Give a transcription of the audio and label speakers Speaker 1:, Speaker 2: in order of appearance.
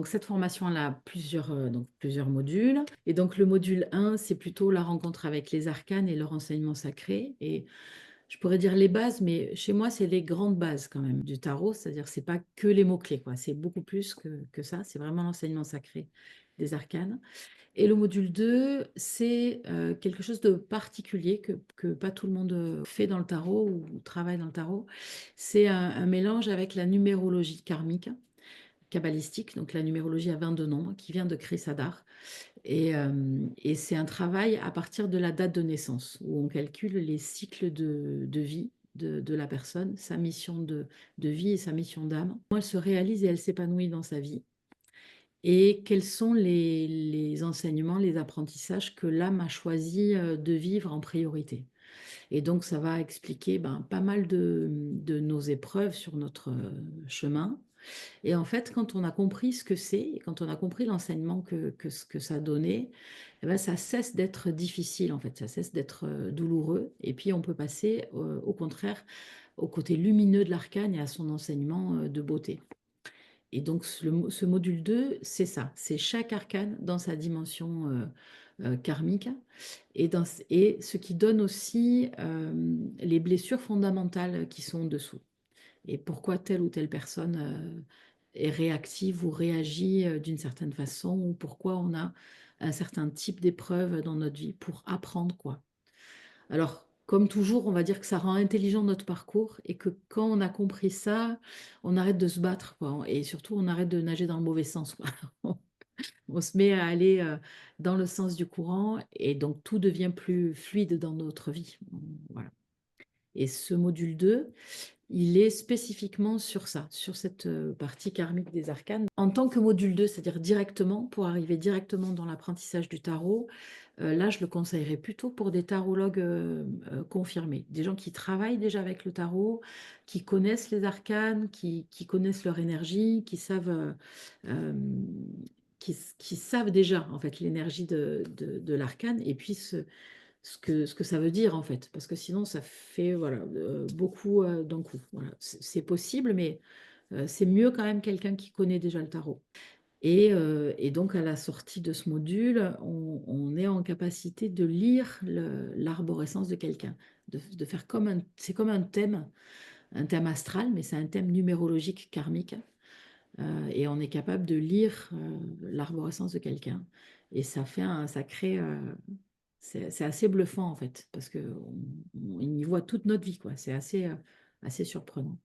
Speaker 1: donc cette formation, elle a plusieurs modules. Et donc le module 1, c'est plutôt la rencontre avec les arcanes et leur enseignement sacré. Et je pourrais dire les bases, mais chez moi, c'est les grandes bases quand même du tarot. C'est-à-dire c'est pas que les mots-clés, quoi. C'est beaucoup plus que ça. C'est vraiment l'enseignement sacré des arcanes. Et le module 2, c'est quelque chose de particulier que pas tout le monde fait dans le tarot ou travaille dans le tarot. C'est un mélange avec la numérologie karmique, kabbalistique, donc la numérologie à 22 nombres, qui vient de Chris Hadar. Et c'est un travail à partir de la date de naissance, où on calcule les cycles de vie de la personne, sa mission de vie et sa mission d'âme. Comment elle se réalise et elle s'épanouit dans sa vie. Et quels sont les enseignements, les apprentissages que l'âme a choisi de vivre en priorité. Et donc, ça va expliquer pas mal de nos épreuves sur notre chemin. Et en fait, quand on a compris ce que c'est, et quand on a compris l'enseignement que ça donnait, eh ben, ça cesse d'être difficile, en fait, ça cesse d'être douloureux. Et puis, on peut passer, au contraire, au côté lumineux de l'arcane et à son enseignement de beauté. Et donc, ce module 2, c'est ça, c'est chaque arcane dans sa dimension karmique et ce qui donne aussi les blessures fondamentales qui sont en dessous et pourquoi telle ou telle personne est réactive ou réagit d'une certaine façon ou pourquoi on a un certain type d'épreuve dans notre vie pour apprendre quoi. Alors, comme toujours, on va dire que ça rend intelligent notre parcours et que quand on a compris ça, on arrête de se battre, quoi. Et surtout, on arrête de nager dans le mauvais sens, quoi. On se met à aller dans le sens du courant et donc tout devient plus fluide dans notre vie. Voilà. Et ce module 2, il est spécifiquement sur ça, sur cette partie karmique des arcanes. En tant que module 2, c'est-à-dire directement, pour arriver directement dans l'apprentissage du tarot, là, je le conseillerais plutôt pour des tarologues confirmés, des gens qui travaillent déjà avec le tarot, qui connaissent les arcanes, qui connaissent leur énergie, euh, qui savent déjà en fait l'énergie de l'arcane et puis ce que ça veut dire en fait, parce que sinon ça fait voilà, beaucoup d'un coup. Voilà. C'est possible, mais c'est mieux quand même quelqu'un qui connaît déjà le tarot. Et donc à la sortie de ce module, on est en capacité de lire l'arborescence de quelqu'un, de faire c'est comme un thème astral, mais c'est un thème numérologique karmique. Et on est capable de lire l'arborescence de quelqu'un. Et ça crée, c'est assez bluffant en fait, parce qu'on y voit toute notre vie, quoi. C'est assez surprenant.